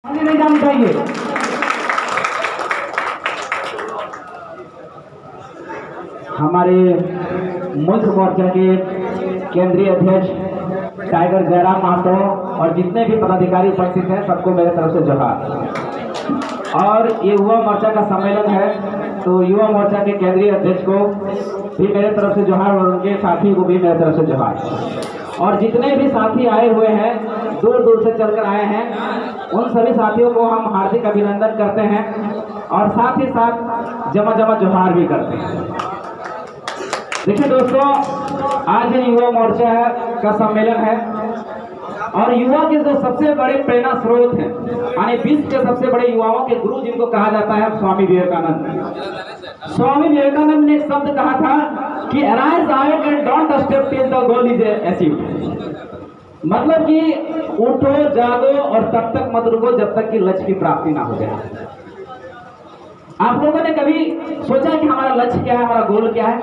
नहीं जानी चाहिए। हमारे मुल्क मोर्चा के केंद्रीय अध्यक्ष टाइगर जयराम महतो और जितने भी पदाधिकारी उपस्थित हैं सबको मेरे तरफ से जोहार। और ये युवा मोर्चा का सम्मेलन है तो युवा मोर्चा के केंद्रीय अध्यक्ष को भी मेरे तरफ से जोहार और उनके साथी को भी मेरे तरफ से जोहार। और जितने भी साथी आए हुए हैं दूर दूर से चलकर आए हैं उन सभी साथियों को हम हार्दिक अभिनंदन करते हैं और साथ ही साथ जमा जमा जोहार भी करते हैं। देखिए दोस्तों, आज युवा मोर्चा का सम्मेलन है और युवा के जो सबसे बड़े प्रेरणा स्रोत हैं यानी विश्व के सबसे बड़े युवाओं के गुरु जिनको कहा जाता है स्वामी विवेकानंद। स्वामी विवेकानंद ने एक शब्द कहा था कि arise awake and don't step till the goal is achieved. मतलब कि उठो जागो और तब तक मत रुको जब तक कि लक्ष्य की प्राप्ति ना हो जाए। आप लोगों ने कभी सोचा कि हमारा लक्ष्य क्या है, हमारा गोल क्या है?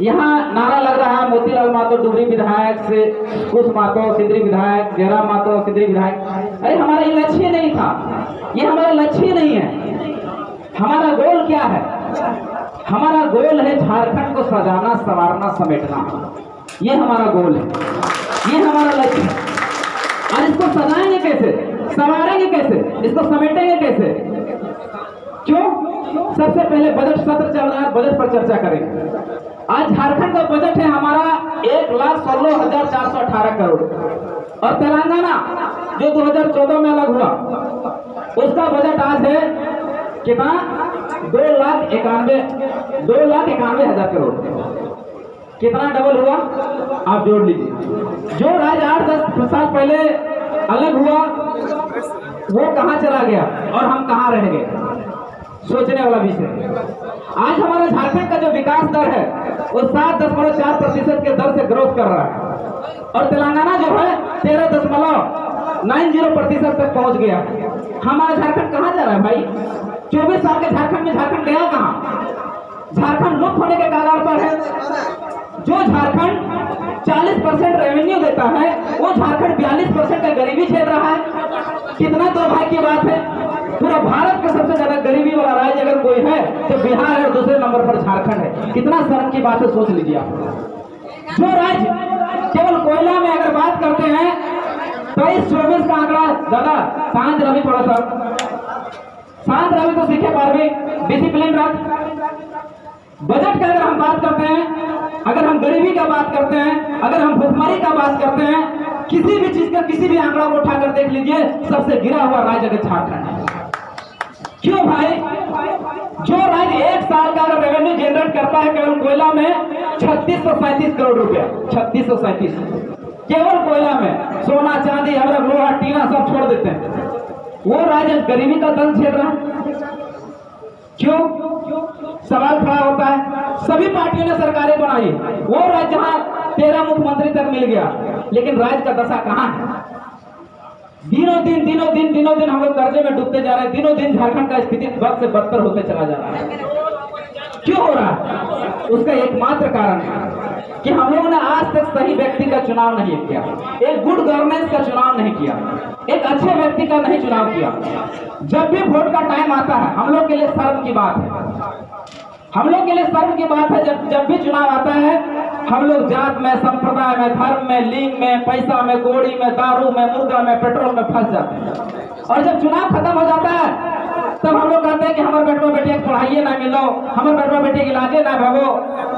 यहाँ नारा लग रहा है मोतीलाल महतो डुमरी विधायक से कुछ महतो सिंदरी विधायक, जयराम महतो सिंदरी विधायक। अरे हमारा ये लक्ष्य नहीं था, ये हमारा लक्ष्य नहीं है। हमारा गोल क्या है? हमारा गोल है झारखंड को सजाना, संवारना, समेटना। ये हमारा गोल है, ये हमारा लक्ष्य है। और इसको सजाएंगे कैसे, संवारेंगे कैसे, इसको समेटेंगे कैसे? क्यों? सबसे पहले बजट सत्र चल रहा है, बजट पर चर्चा करेंगे। आज झारखंड का बजट है हमारा 1,16,418 करोड़ और तेलंगाना जो 2014 में अलग हुआ उसका बजट आज है कितना? 2,91,000 करोड़। कितना डबल हुआ आप जोड़ लीजिए। जो राज्य 8-10 साल पहले अलग हुआ वो कहां चला गया और हम कहां रह गए, सोचने वाला विषय। आज हमारा झारखंड का जो विकास दर है वो 7.4% के दर से ग्रोथ कर रहा है और तेलंगाना जो है 13.90% तक पहुंच गया। हमारा झारखंड कहां जा रहा है भाई? 24 साल के झारखंड में झारखंड गया कहां? झारखंड लुप्त होने के कगार पर है। जो झारखंड 40% रेवेन्यू देता है वो झारखंड 42% का गरीबी झेल रहा है। कितना दुर्भाग्य की बात है। पूरा भारत का सबसे ज्यादा गरीबी वाला राज्य अगर कोई है तो बिहार है और दूसरे नंबर पर झारखंड है। कितना शर्म की बात है, सोच लीजिए आप। जो राज्य केवल कोयला में अगर बात करते हैं 23-24 का आंकड़ा, दादा शांत रवि, थोड़ा सा शांत रवि तो सीखे पारवी, डिसिप्लिन रख। बजट का अगर हम बात करते हैं, अगर हम गरीबी का बात करते हैं, अगर हम भुखमरी का बात करते हैं, किसी भी चीज का किसी भी आंकड़ा को उठाकर देख लीजिए सबसे गिरा हुआ राज्य अगर झारखंड है। क्यों भाई? जो राज्य एक साल का अगर रेवेन्यू जनरेट करता है केवल कोयला में 3637 करोड़ रुपया, 3637 केवल कोयला में। सोना चांदी अगर लोहा टीना सब छोड़ देते हैं, वो राज्य गरीबी का दंश झेल रहा है। क्यों? सवाल खड़ा होता है। सभी पार्टियों ने सरकारें बनाई, वो राज्य जहां 13 मुख्यमंत्री तक मिल गया, लेकिन राज्य का दशा कहां है? दिनों दिन हम लोग कर्जे में डूबते जा रहे हैं। दिनों दिन झारखंड का स्थिति बद से बदतर होते चला जा रहा है। क्यों हो रहा है? उसका एकमात्र कारण है कि हम लोगों ने आज तक सही व्यक्ति का चुनाव नहीं किया, एक गुड गवर्नेंस का चुनाव नहीं किया, एक अच्छे व्यक्ति का नहीं चुनाव किया। जब भी वोट का टाइम आता है हम लोग के लिए शर्म की बात है, हम लोग के लिए शर्म की बात है। जब भी चुनाव आता है हम लोग जात में, संप्रदाय में, धर्म में, लिंग में, पैसा में, कोड़ी में, दारू में, मुर्गा में, पेट्रोल में फंस जाते हैं। और जब चुनाव खत्म हो जाता है तब हम लोग कहते हैं कि हमारे बेटवा बेटिया पढ़ाइए ना मिलो, हमारे बेटवा बेटिया इलाजे ना भगो,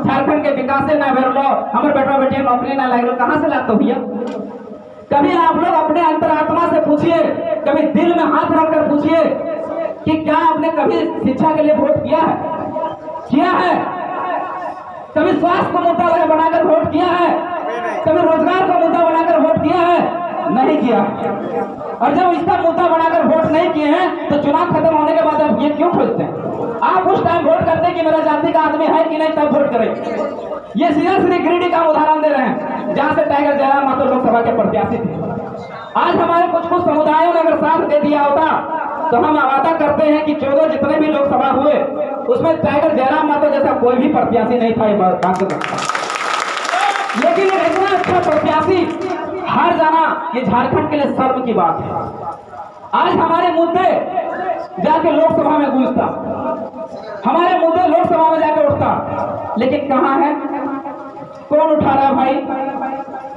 झारखंड के विकासे ना भर लो, हमारे बेटवा बेटिया नौकरी ना लग लो। कहाँ से लाते भैया? कभी आप लोग अपने अंतरात्मा से पूछिए, कभी दिल में हाथ रखकर पूछिए कि क्या आपने कभी शिक्षा के लिए वोट किया है? किया है? कभी स्वास्थ्य को मुद्दा बनाकर वोट किया है? कभी रोजगार को मुद्दा बनाकर वोट किया है? नहीं किया। और जब इसका मुद्दा बनाकर वोट नहीं किए हैं तो चुनाव खत्म होने के बाद आप ये क्यों खोजते हैं? आप उस टाइम वोट करते हैं कि मेरा जाति का आदमी है कि नहीं, तब वोट करें। ये सीधा सीधे गिरिडीह का उदाहरण दे रहे हैं जहां से टाइगर जयराम महतो लोकसभा के प्रत्याशी थे। आज हमारे कुछ समुदायों ने अगर साथ दे दिया होता तो हम वादा करते हैं कि 14 जितने भी लोकसभा हुए उसमें टाइगर जयराम महतो जैसा कोई भी प्रत्याशी नहीं था। ये बात लेकिन इतना अच्छा प्रत्याशी हार जाना ये झारखंड के लिए शर्म की बात है। आज हमारे मुद्दे जाके लोकसभा में गूंजता, हमारे मुद्दे लोकसभा में जाके उठता, लेकिन कहाँ है? कौन उठा रहा है भाई?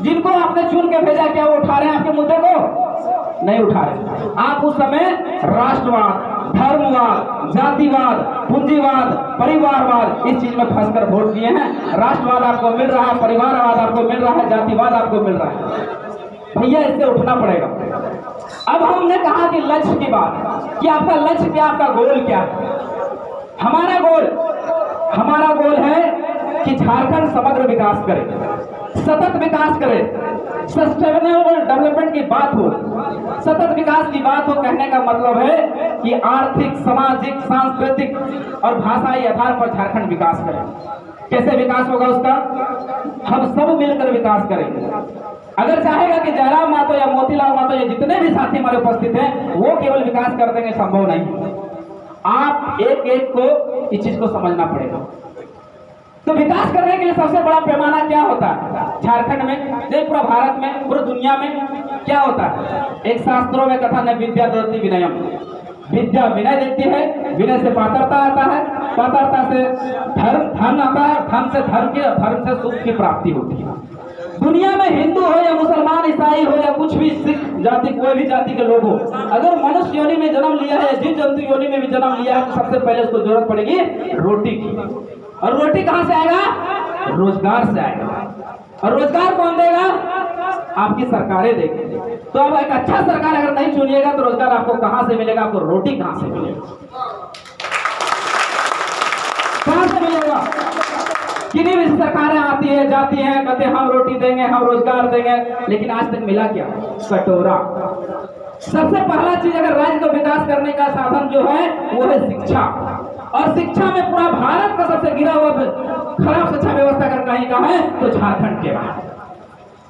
जिनको आपने चुन के भेजा, क्या वो उठा रहे हैं आपके मुद्दे को? नहीं उठा रहे। आप उस समय राष्ट्रवाद, धर्मवाद, जातिवाद, पूंजीवाद, परिवारवाद इस चीज में फंसकर वोट दिए हैं। राष्ट्रवाद आपको मिल रहा है, परिवारवाद आपको मिल रहा है, जातिवाद आपको मिल रहा है। भैया इससे उठना पड़ेगा। अब हमने कहा कि लक्ष्य की बात, कि आपका लक्ष्य क्या, आपका गोल क्या है? हमारा गोल है कि झारखंड समग्र विकास करे, सतत विकास करे, सस्टेनेबल डेवलपमेंट की बात हो। सतत विकास की बात हो कहने का मतलब है कि आर्थिक, सामाजिक, सांस्कृतिक और भाषाई आधार पर झारखंड विकास करे। कैसे विकास होगा उसका? हम सब मिलकर विकास करेंगे। अगर चाहेगा कि जयराम महतो या मोतीलाल महतो या जितने भी साथी हमारे उपस्थित हैं वो केवल विकास कर देंगे, संभव नहीं। आप एक एक को इस चीज को समझना पड़ेगा। तो विकास करने के लिए सबसे बड़ा पैमाना क्या होता है झारखंड में, नहीं पूरा भारत में, पूरी दुनिया में क्या होता है? एक शास्त्रों में कथन है, विद्या ददति विनयम। विद्या विनय देती है, विनय से पात्रता आता है, पात्रता से धन आता है, धन से धर्म से सुख की प्राप्ति होती है। दुनिया में हिंदू हो या मुसलमान, ईसाई हो या कुछ भी सिख जाति, कोई भी जाति के लोग हो, अगर मनुष्य योनि में जन्म लिया है, जीव जंतु योनि में भी जन्म लिया है, तो सबसे पहले उसको जरूरत पड़ेगी रोटी की। और रोटी कहां से आएगा? रोजगार से आएगा। और रोजगार कौन देगा? आपकी सरकारें देगी। तो अब एक अच्छा सरकार अगर नहीं चुनिएगा तो रोजगार आपको कहां से मिलेगा? आपको रोटी कहां से मिलेगा? कहां से मिलेगा? कितनी भी सरकारें आती है, जाती हैं, कहते हैं हम रोटी देंगे, हम रोजगार देंगे, लेकिन आज तक मिला क्या? कटोरा। सबसे पहला चीज अगर राज्य को विकास करने का साधन जो है वो है शिक्षा। और शिक्षा में पूरा भारत का सबसे गिरा हुआ खराब शिक्षा व्यवस्था अगर कहीं का है तो झारखंड के बाद।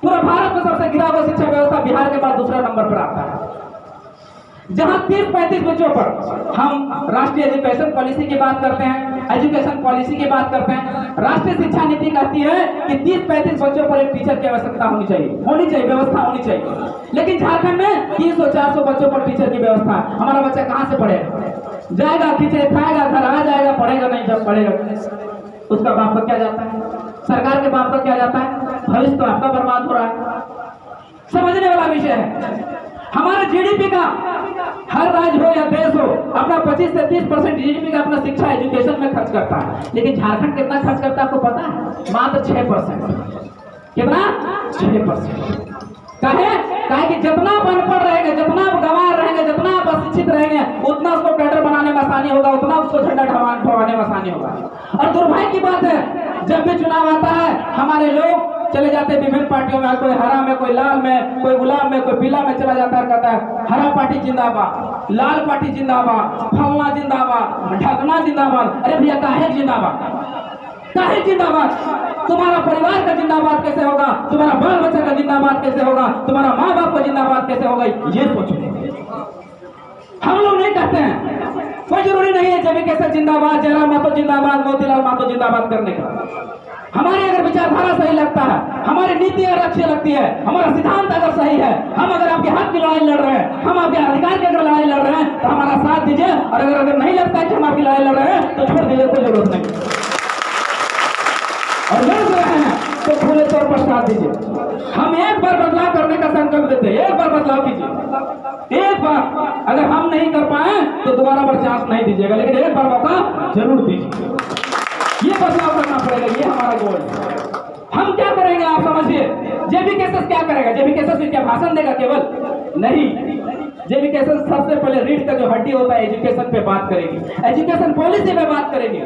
पूरा भारत में सबसे गिरा हुआ शिक्षा व्यवस्था बिहार के बाद दूसरा नंबर पर आता है। जहां 30-35 बच्चों पर हम राष्ट्रीय एजुकेशन पॉलिसी की बात करते हैं, एजुकेशन पॉलिसी की बात करते हैं, राष्ट्रीय शिक्षा नीति कहती है कि 30-35 बच्चों पर एक टीचर की आवश्यकता होनी चाहिए, व्यवस्था होनी चाहिए। लेकिन झारखंड में 300-400 बच्चों पर टीचर की व्यवस्था है। हमारा बच्चा कहां से पढ़ेगा? जाएगा, खिचड़ी खाएगा, घर आ जाएगा, पढ़ेगा नहीं। जब पढ़ेगा उसका बाप का क्या जाता है? सरकार के बाप का क्या जाता है? भविष्य तो आपका बर्बाद हो रहा है। समझने वाला विषय है। हमारे जीडीपी का, हर राज्य हो या देश हो, अपना 25 से 30% जीडीपी का अपना शिक्षा एजुकेशन में खर्च करता है। लेकिन झारखंड कितना खर्च करता है आपको पता है? मात्र 6%। कितना? 6%। कहे कि जितना अनपढ़ रहेंगे, जितना गंवार रहेंगे, जितना अशिक्षित रहेंगे, उतना उसको कैडर बनाने में आसानी होगा, उतना उसको झंडा ढवाने में आसानी होगा। और दुर्भाग्य की बात है, जब भी चुनाव आता है हमारे लोग चले जाते हैं विभिन्न पार्टियों में, कोई हरा में, कोई लाल में, कोई गुलाब में, कोई पीला में चला जाता है, कहता है हरा पार्टी जिंदाबाद, लाल पार्टी जिंदाबाद, फलना जिंदाबाद, ढकना जिंदाबाद। अरे भैया काहे जिंदाबाद? काहे जिंदाबाद? तुम्हारा परिवार का जिंदाबाद कैसे होगा? तुम्हारा बाल बच्चा का जिंदाबाद कैसे होगा? तुम्हारा माँ बाप का जिंदाबाद कैसे होगा? ये सोचो। हम लोग नहीं कहते हैं, कोई जरूरी नहीं है जब कैसे जिंदाबाद, जयराम महतो जिंदाबाद, मोतीलाल महतो जिंदाबाद करने का। हमारी अगर विचारधारा सही लगता है, हमारी नीति अगर अच्छी लगती है, हमारा सिद्धांत अगर सही है, हम अगर आपके हक की लड़ाई लड़ रहे हैं, हम आपके अधिकार की अगर लड़ाई लड़ रहे हैं तो हमारा साथ दीजिए। और अगर नहीं लगता है कि हम आपकी लड़ाई लड़ रहे हैं तो छोड़ दीजिए, कोई जरूरत नहीं। और लड़ रहे हैं तो खुले तौर पर साथ दीजिए। हम एक बार बदलाव करने का संकल्प देते हैं, एक बार बदलाव कीजिए, एक बार। अगर हम नहीं कर पाए तो दोबारा पर चांस नहीं दीजिएगा, लेकिन एक बार मौका जरूर दीजिए। ये बदलाव करना पड़ेगा, ये हमारा गोल है। हम क्या करेंगे आप समझिए। जेबी केसेस क्या करेगा? जेबी केसेस क्या भाषण देगा केवल? नहीं, जेबी केसेस सबसे पहले रीढ़ का जो हड्डी होता है एजुकेशन पे बात करेगी, एजुकेशन पॉलिसी पे बात करेगी।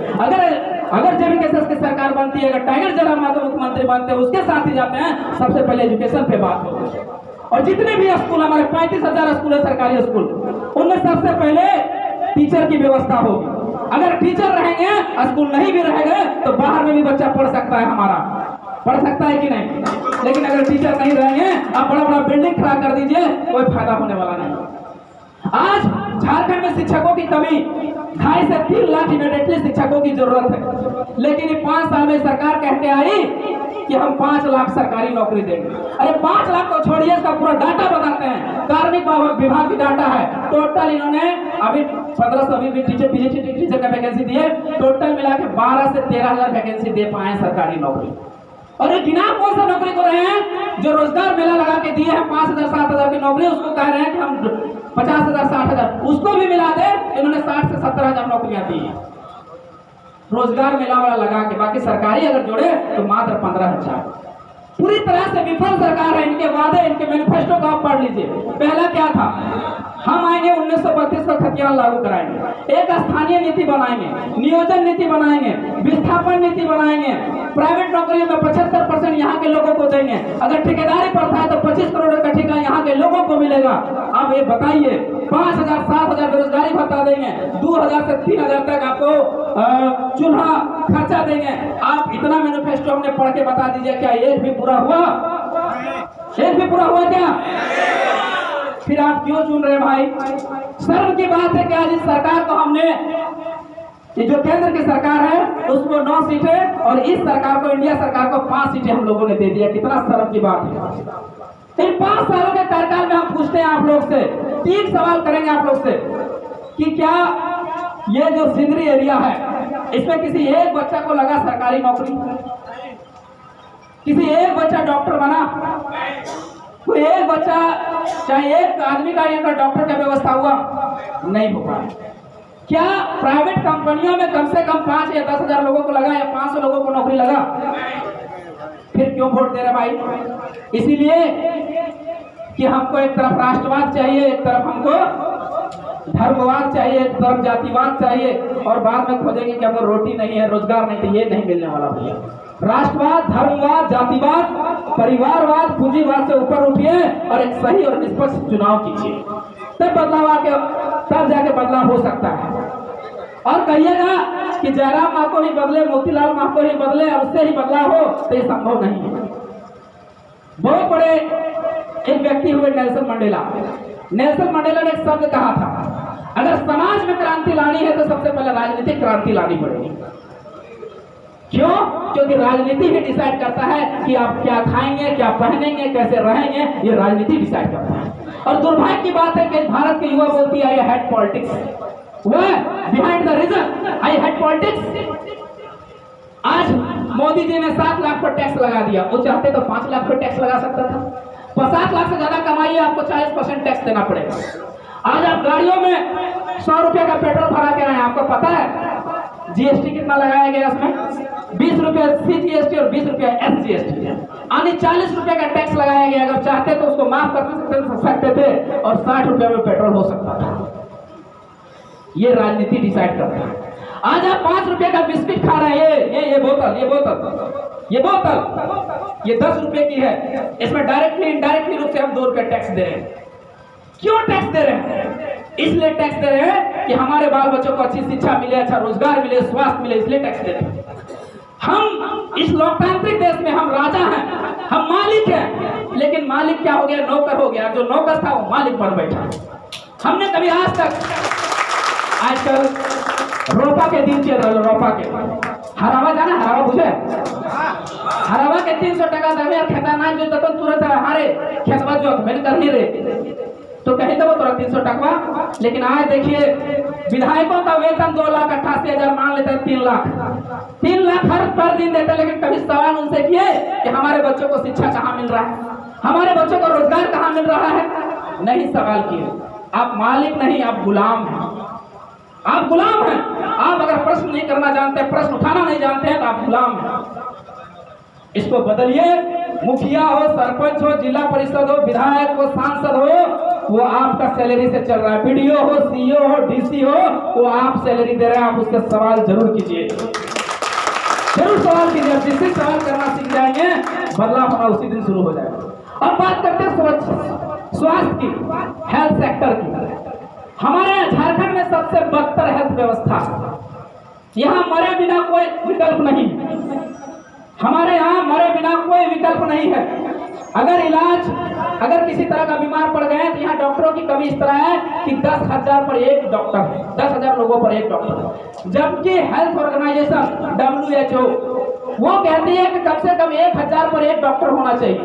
अगर जेबी केसेस की सरकार बनती है, अगर टाइगर जयराम महतो मुख्यमंत्री बनते हैं, उसके साथ ही जाते हैं, सबसे पहले एजुकेशन पे बात होगी। और जितने भी स्कूल, हमारे 35,000 स्कूल है, सरकारी स्कूल, उनमें सबसे पहले टीचर की व्यवस्था होगी। अगर टीचर रहेंगे, स्कूल नहीं भी रहेगा तो बाहर में भी बच्चा पढ़ सकता है, हमारा पढ़ सकता है कि नहीं? लेकिन अगर टीचर नहीं रहेंगे, आप बड़ा बड़ा बिल्डिंग खड़ा कर दीजिए, कोई फायदा होने वाला नहीं। आज झारखंड में शिक्षकों की कमी, 2.5 से 3 लाख इमीडिएटली शिक्षकों की जरूरत है। लेकिन 5 साल में सरकार कहते आई कि हम 5 लाख सरकारी नौकरी देंगे। अरे 5 लाख को छोड़िए, इसका पूरा डाटा बताते हैं। कार्मिक विभाग की डाटा है। टोटल इन्होंने अभी 1500 अभी भी टीचर का वैकेंसी दिए, टोटल मिला के 12 से 13,000 वैकेंसी दे पाए सरकारी नौकरी। और ये गिना कौन सा नौकरी को रहे हैं? जो रोजगार मेला लगा के दिए हैं 5,000 7,000 की नौकरी, उसको कह रहे हैं कि हम 50,000 60,000, उसको भी मिला दे, इन्होंने 60 से 70,000 नौकरियां दी है रोजगार मेला वाला लगा के। बाकी सरकारी अगर जोड़े तो मात्र 15,000। पूरी तरह से विफल सरकार है। इनके वादे, इनके मैनिफेस्टो को आप पढ़ लीजिए। पहला क्या था? हम आएंगे 1932 का खतियान लागू कराएंगे, एक स्थानीय नीति बनाएंगे, नियोजन नीति बनाएंगे, विस्थापन नीति बनाएंगे, प्राइवेट नौकरियों में 75% यहाँ के लोगों को देंगे, अगर ठेकेदारी प्रथा है तो 25 करोड़ का ठेका यहाँ के लोगों को मिलेगा। अब ये बताइए, 5,000 7,000 बेरोजगारी भत्ता देंगे, 2,000 से 3,000 तक आपको चूल्हा खर्चा देंगे। आप इतना मैनिफेस्टो हमने पढ़ के बता दीजिए, क्या एक भी पूरा हुआ? एक भी पूरा हुआ क्या? फिर आप क्यों चुन रहे भाई? शर्म की बात है कि आज इस सरकार को हमने, ये जो केंद्र की सरकार है उसको 9 सीटें और इस सरकार को, इंडिया सरकार को 5 सीटें हम लोगों ने दे दिया। कितना शर्म की बात है। इन 5 सालों के कार्यकाल में हम पूछते हैं आप लोग से, 3 सवाल करेंगे आप लोग से कि क्या ये जो सिंदरी एरिया है इसमें किसी एक बच्चा को लगा सरकारी नौकरी? किसी एक बच्चा डॉक्टर बना? कोई एक बच्चा, चाहे एक आदमी का यहाँ डॉक्टर का व्यवस्था हुआ? नहीं हो पाया। क्या प्राइवेट कंपनियों में कम से कम 5 या 10,000 लोगों को लगा या 500 लोगों को नौकरी लगा? फिर क्यों वोट दे रहे भाई? इसीलिए कि हमको एक तरफ राष्ट्रवाद चाहिए, एक तरफ हमको धर्मवाद चाहिए, एक तरफ जातिवाद चाहिए, और बाद में खोजेंगे कि हमको रोटी नहीं है, रोजगार नहीं, तो ये नहीं मिलने वाला भैया। राष्ट्रवाद, धर्मवाद, जातिवाद, परिवारवाद, पूंजीवाद से ऊपर उठिए और एक सही और निष्पक्ष चुनाव कीजिए, तब बदलाव आके, तब जाके बदलाव हो सकता है। और कहिएगा कि जयराम माँ को ही बदले, मोतीलाल माँ को ही बदले और उससे ही बदलाव हो, तो ये संभव नहीं है। बहुत बड़े एक व्यक्ति हुए नेल्सन मंडेला। नेल्सन मंडेला ने एक शब्द कहा था, अगर समाज में क्रांति लानी है तो सबसे पहले राजनीतिक क्रांति लानी पड़ेगी। क्यों? क्योंकि राजनीति ही डिसाइड करता है कि आप क्या खाएंगे, क्या पहनेंगे, कैसे रहेंगे, ये राजनीति डिसाइड करता है। और दुर्भाग्य की बात है कि भारत के युवा बोलती है आई हेट पॉलिटिक्स, वह behind the reason I hate politics. आज मोदी जी ने 7 लाख पर टैक्स लगा दिया, वो चाहते तो 5 लाख पर टैक्स लगा सकता था। 50 लाख से ज्यादा कमाइए आपको 40% टैक्स देना पड़ेगा। आज आप गाड़ियों में 100 रुपए का पेट्रोल भरा के आए, आपको पता है जीएसटी कितना लगाया गया? उसमें 20 रुपए CGST और 20 रुपए SGST, यानी 40 रुपए का टैक्स लगाया गया। अगर चाहते तो उसको माफ कर सकते थे और 60 रुपए में पेट्रोल हो सकता था। ये राजनीति डिसाइड करता है। आज आप 5 रुपए का बिस्किट खा रहे हैं, ये बोतल, ये 10 रुपए की है, इसमें डायरेक्टली इनडायरेक्टली रूप से हम 2 रुपए टैक्स दे रहे हैं। क्यों टैक्स दे रहे हैं? इसलिए टैक्स दे रहे हैं कि हमारे बाल बच्चों को अच्छी शिक्षा मिले, अच्छा रोजगार मिले, स्वास्थ्य मिले, इसलिए टैक्स दे रहे हैं। हम इस लोकतांत्रिक देश में हम राजा हैं, हम मालिक हैं, लेकिन मालिक क्या हो गया? नौकर हो गया। जो नौकर था वो मालिक बन बैठा। हमने कभी आज तक, आजकल रोपा के दिन चल रहे, रोपा के हरावा जाना, हरावा बुझे? हरावा के 300 टका दे खेता ना जो तो तुरंत हारे खेतवा जो मैंने करनी रे तो कहीं तो तोरा 300 टकवा। लेकिन आज देखिए विधायकों का वेतन 2,88,000 मान लेते हैं, 3 लाख हर पर दिन देते, लेकिन कभी सवाल उनसे किए कि हमारे बच्चों को शिक्षा कहाँ मिल रहा है, हमारे बच्चों को रोजगार कहाँ मिल रहा है? नहीं सवाल किए। आप मालिक नहीं, आप गुलाम हैं। आप गुलाम हैं। आप अगर प्रश्न नहीं करना जानते, प्रश्न उठाना नहीं जानते हैं तो आप गुलाम हैं। इसको बदलिए। मुखिया हो, सरपंच हो, जिला परिषद हो, विधायक हो, सांसद हो, वो आपका सैलरी से चल रहा है। बीडीओ हो, सीईओ हो, डीसी हो, वो आप सैलरी दे रहे हैं। आप उससे सवाल जरूर कीजिए, जरूर सवाल कीजिए। जिस दिन सवाल करना सीख जाएंगे, बदलाव होना उसी दिन शुरू हो जाएगा। अब बात करते हैं स्वास्थ्य की, हेल्थ सेक्टर की। हमारे झारखंड में सबसे बदतर हेल्थ व्यवस्था, यहाँ मरे बिना कोई विकल्प नहीं। हमारे यहाँ मरे बिना कोई विकल्प नहीं है। अगर किसी तरह का बीमार पड़ गए तो यहाँ डॉक्टरों की कमी इस तरह है कि 10,000 पर एक डॉक्टर है, 10,000 लोगों पर एक डॉक्टर। जबकि हेल्थ ऑर्गेनाइजेशन WHO वो कहती है कि कम से कम 1000 पर एक डॉक्टर होना चाहिए।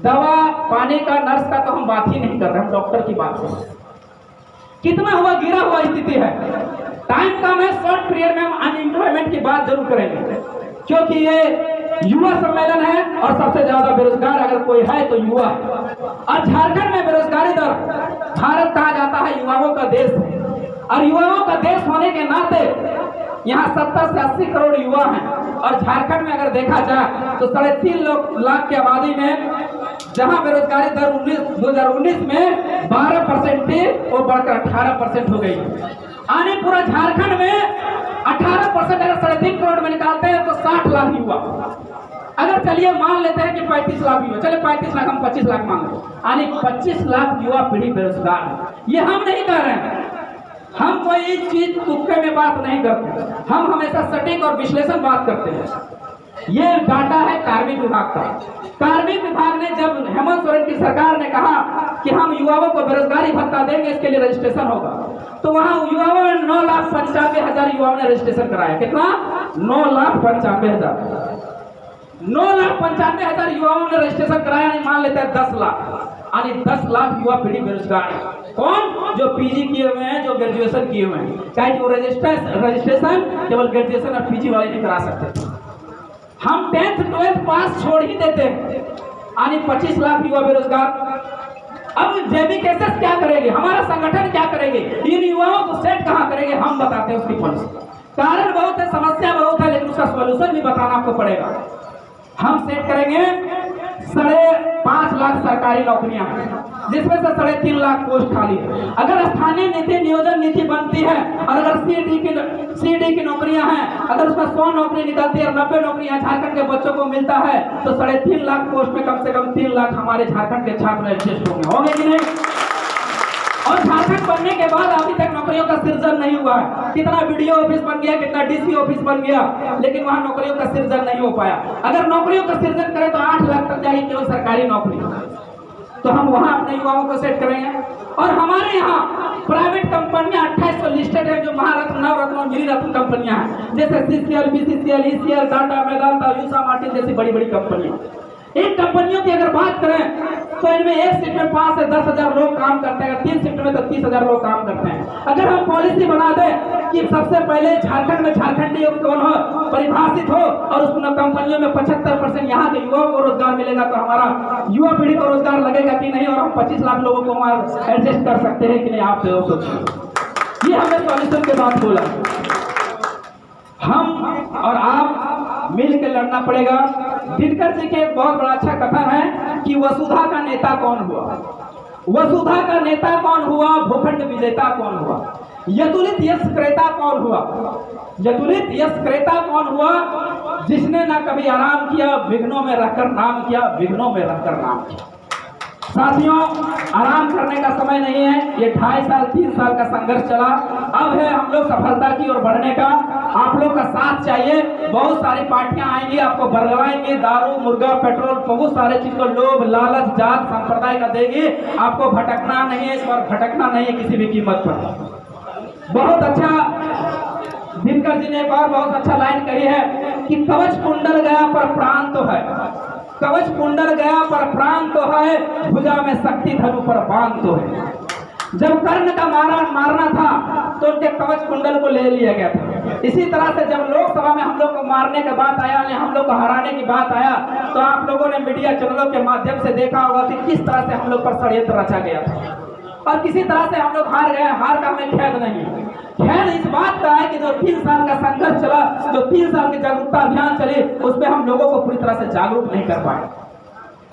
दवा पानी का, नर्स का तो हम बात ही नहीं कर रहे, हम डॉक्टर की बात कर रहे हैं। कितना हुआ, गिरा हुआ स्थिति है। टाइम कम है, शॉर्ट पीरियड में हम अनएम्प्लॉयमेंट की बात जरूर करेंगे, क्योंकि ये युवा सम्मेलन है और सबसे ज्यादा बेरोजगार अगर कोई है तो युवा है। और झारखंड में बेरोजगारी दर, भारत कहा जाता है युवाओं का देश है, और युवाओं का देश होने के नाते यहाँ 70 से 80 करोड़ युवा हैं। और झारखंड में अगर देखा जाए तो 3.5 लाख की आबादी में जहाँ बेरोजगारी दर 2019 में 12% थी, वो बढ़कर 18% हो गई। आने पूरा झारखंड में 18% अगर 3.5 करोड़ में निकालते हैं तो 60 लाख युवा। अगर चलिए मान लेते हैं कि 35 लाख युवा, चले 35 लाख, हम 25 लाख मान लें, यानी 25 लाख युवा पीढ़ी बेरोजगार है। ये हम नहीं कह रहे हैं, हम कोई चीज तुक्के में बात नहीं करते, हम हमेशा सटीक और विश्लेषण बात करते हैं। ये डाटा है कार्मिक विभाग का। कार्मिक विभाग ने जब हेमंत सोरेन की सरकार ने कहा कि हम युवाओं को बेरोजगारी भत्ता देंगे, इसके लिए रजिस्ट्रेशन होगा, तो वहां युवाओं ने 9,95,000 युवाओं ने रजिस्ट्रेशन कराया। कितना? 9,95,000। 9,95,000 युवाओं ने रजिस्ट्रेशन कराया। नहीं मान लेते हैं 10 लाख, यानी 10 लाख युवा पीढ़ी बेरोजगार है। कौन? जो पीजी किए हुए हैं, जो ग्रेजुएशन किए हुए हैं। क्या वो रजिस्ट्रेशन केवल ग्रेजुएशन और पीजी वाले नहीं करा सकते। हम 10th 12th पास छोड़ ही देते हैं, यानी 25 लाख युवा बेरोजगार। अब जेबीकेएसएस क्या करेंगे, हमारा संगठन क्या करेंगे, इन युवाओं को सेट कहां करेंगे, हम बताते हैं उसकी पॉलिसी। कारण बहुत है, समस्या बहुत है, लेकिन उसका सॉल्यूशन भी बताना आपको पड़ेगा। हम सेट करेंगे 5.5 लाख सरकारी नौकरियां, जिसमें से 3.5 लाख पोस्ट खाली है। अगर स्थानीय नीति नियोजन नीति बनती है और अगर सीडी की नौकरियां हैं, अगर उसमें 100 नौकरी निकलती है और 90 नौकरियां झारखंड के बच्चों को मिलता है, तो 3.5 लाख पोस्ट में कम से कम 3 लाख हमारे झारखंड के छात्र एडजस्ट होंगे कि नहीं? और झारखंड बनने के बाद अभी तक नौकरियों का सृजन नहीं हुआ है। कितना बीडीओ ऑफिस बन गया, कितना डीसी ऑफिस बन गया, लेकिन वहां नौकरियों का सृजन नहीं हो पाया। अगर नौकरियों का सृजन करें तो 8 लाख तक जाएगी केवल सरकारी नौकरी, तो हम वहां अपने युवाओं को सेट करेंगे। और हमारे यहाँ प्राइवेट कंपनियां 2800 लिस्टेड है, जो महारत्न, नवरत्न और गिरिरत्न कंपनियां हैं, जैसे CCL, BCCL, ECL, Tata, Vedanta, Usha Martin जैसी बड़ी बड़ी कंपनियां। इन कंपनियों की अगर बात करें तो इनमें एक शिफ्ट में 5 से 10,000 लोग काम करते हैं, 3 शिफ्ट में तो 30,000 लोग काम करते हैं। अगर हम पॉलिसी बना दें कि सबसे पहले झारखंड में झारखंडी कौन हो, परिभाषित हो, और उस कंपनियों में 75% यहाँ के युवाओं को रोजगार मिलेगा, तो हमारा युवा पीढ़ी को रोजगार लगेगा कि नहीं, और हम 25 लाख लोगों को हमारा एडजस्ट कर सकते हैं कि नहीं, आप सोचिए। ये हमें सॉल्यूशन के बाद बोला, हम और आप मिल के लड़ना पड़ेगा। दिनकर जी के एक बहुत बड़ा अच्छा कथन है कि वसुधा का नेता कौन हुआ, वसुधा का नेता कौन हुआ, भूखंड विजेता कौन हुआ, यतुलित यश क्रेता कौन हुआ, यतुलित यश क्रेता कौन हुआ, जिसने ना कभी आराम किया, विघ्नों में रहकर नाम किया, विघ्नों में रहकर नाम किया। साथियों, आराम करने का समय नहीं है। ये 2.5 साल 3 साल का संघर्ष चला, अब है हम लोग सफलता की ओर बढ़ने का। आप लोग का साथ चाहिए। बहुत सारी पार्टियां आएंगी, आपको बरगलाएंगे, दारू, मुर्गा, पेट्रोल, बहुत सारे चीज को लोभ, लालच, जात, संप्रदाय का देगी। आपको भटकना नहीं है, इस बार भटकना नहीं है किसी भी कीमत पर। बहुत अच्छा दिनकर जी ने एक और बहुत अच्छा लाइन कही है कि कवच कुंडल गया पर प्राण तो है, कवच कुंडल गया पर प्राण तो है, भुजा में शक्ति धनु पर बाण तो है। जब कर्ण का मारना था तो उनके कवच कुंडल को ले लिया गया था। इसी तरह से जब लोकसभा में हम लोग को मारने की बात आया, हम लोग को हराने की बात आया, तो आप लोगों ने मीडिया चैनलों के माध्यम से देखा होगा कि किस तरह से हम लोग पर षड्यंत्र रचा गया था, और किसी तरह से हम लोग हार गए। हार का हमें खेद नहीं, खेद इस बात का है कि जो 3 साल का संघर्ष चला, जो 3 साल की जागरूकता अभियान चली, उसमें हम लोगों को पूरी तरह से जागरूक नहीं कर पाए।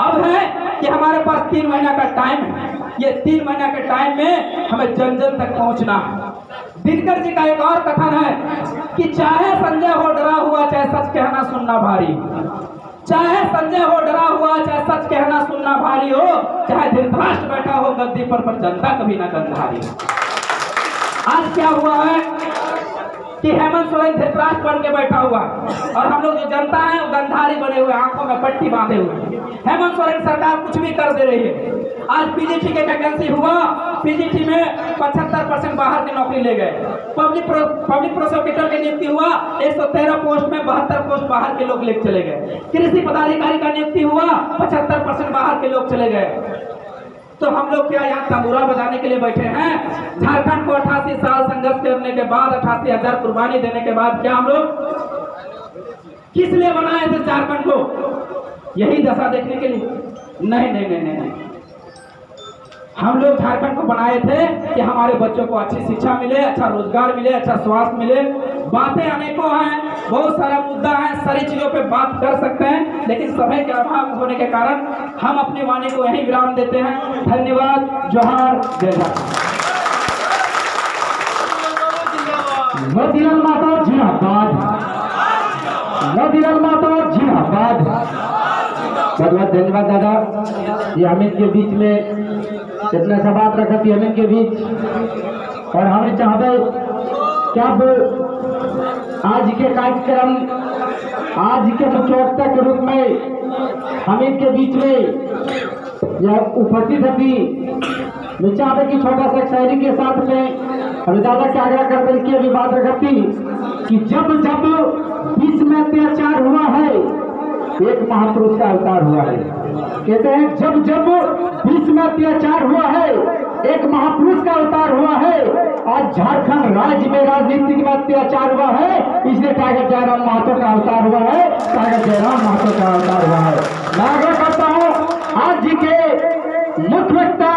अब है कि हमारे पास 3 महीना का टाइम है। ये 3 महीना के टाइम में हमें जन जन तक पहुंचना है। दिनकर जी का एक और कथन है कि चाहे संजय हो डरा हुआ, चाहे सच कहना सुनना भारी, चाहे संजय हो डरा हुआ, चाहे सच कहना सुनना भारी हो, चाहे धृतराष्ट्र बैठा हो गद्दी पर जनता कभी ना गंधारी। आज क्या हुआ है कि हेमंत सोरेन धृतराष्ट्र बन के बैठा हुआ, और हम लोग जो जनता है वो गंधारी बने हुए, आंखों में पट्टी बांधे हुए। हेमंत सोरेन सरकार कुछ भी कर दे रही है। आज पीजीटी के वैकेंसी हुआ, पीजीटी में 75 75% बाहर की नौकरी ले गए। पब्लिक प्रोसिक्यूटर की नियुक्ति हुआ, 113 पोस्ट में 72 पोस्ट बाहर के लोग ले चले गए। कृषि पदाधिकारी का नियुक्ति हुआ, 75% बाहर के लोग चले गए। तो हम लोग क्या यहाँ तंबूरा बजाने के लिए बैठे हैं? झारखंड को 88 साल संघर्ष करने के बाद, 88,000 कुर्बानी देने के बाद क्या हम लोग किस लिए बनाए थे झारखंड को? यही दशा देखने के लिए? नहीं नहीं नहीं नहीं, नहीं। हम लोग झारखंड को बनाए थे कि हमारे बच्चों को अच्छी शिक्षा मिले, अच्छा रोजगार मिले, अच्छा स्वास्थ्य मिले। बातें अनेकों हैं, बहुत सारा मुद्दा है, सारी चीजों पे बात कर सकते हैं, लेकिन समय के अभाव होने के कारण हम अपनी वाणी को यहीं विराम देते हैं। धन्यवाद। जोहार, जय झारखंड। मोतीलाल माता जिंदाबाद, मोतीलाल माता जिंदाबाद। बहुत बहुत धन्यवाद दादा, ये हम इनके बीच में इतना सा बात रखा थी हम इनके बीच। और हमें चाहते कि अब आज के कार्यक्रम, आज के मुख्य वक्ता के रूप में हम इनके बीच में यह उपस्थित थी। मैं चाहता कि छोटा सा शायरी के साथ में हमें दादा के आग्रह करते कि अभी बात रखती कि जब जब विश्व में अत्याचार हुआ है, एक महापुरुष का अवतार हुआ है। कहते हैं जब जब विश्व में अत्याचार हुआ है, एक महापुरुष का अवतार हुआ है। आज झारखंड राज्य में राजनीति में अत्याचार हुआ है, इसलिए टाइगर जयराम महतो का अवतार हुआ है, टाइगर जयराम महतो का अवतार हुआ है। मैं आग्रह करता हूँ आज जी के मुख्य वक्ता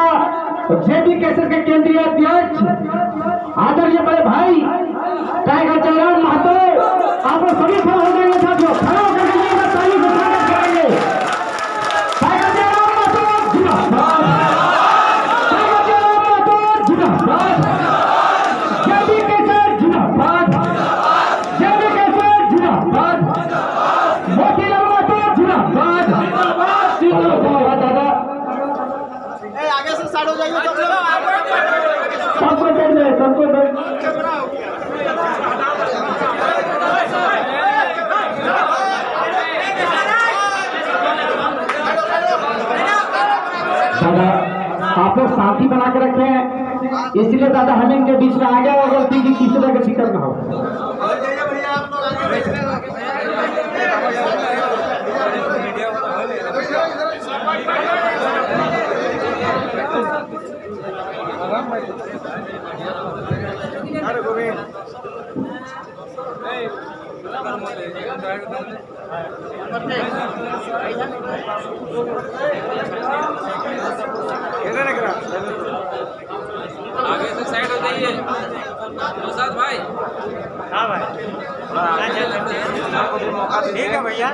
जेबी कैसेट के केंद्रीय अध्यक्ष आदरणीय बड़े भाई टाइगर जयराम महतो, आप सभी खड़े हो जाएंगे साथियों, खड़ा होकर ताली से स्वागत करेंगे। टाइगर जयराम महतो जिंदाबाद, टाइगर जयराम महतो जिंदाबाद, जेबी कैसेट जिंदाबाद, जेबी कैसेट जिंदाबाद, मोतीलाल महतो जिंदाबाद, जिंदाबाद। दादा आगे से स्टार्ट हो जाइए, सबको देख ले, सबको देख। दादा आप लोग शांति बना के रखे हैं, इसलिए दादा हम इनके बीच में आ गया और गलती की किसी तरह की फिक्र ना हो। आगे से साइड हो जाइए प्रसाद भाई। हाँ भाई, ठीक है भैया।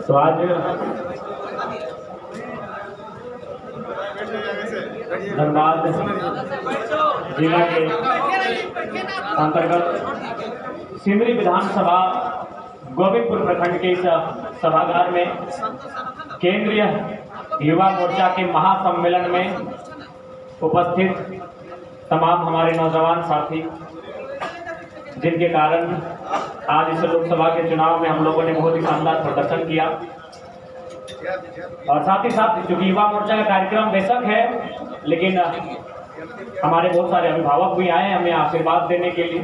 तो आज धनबाद जिला के अंतर्गत सिमरी विधानसभा गोविंदपुर प्रखंड के इस सभागार में केंद्रीय युवा मोर्चा के महासम्मेलन में उपस्थित तमाम हमारे नौजवान साथी, जिनके कारण आज इस लोकसभा के चुनाव में हम लोगों ने बहुत ही शानदार प्रदर्शन किया। और साथ ही साथ चूंकि युवा मोर्चा का कार्यक्रम बेशक है, लेकिन हमारे बहुत सारे अभिभावक भी आए हमें आशीर्वाद देने के लिए।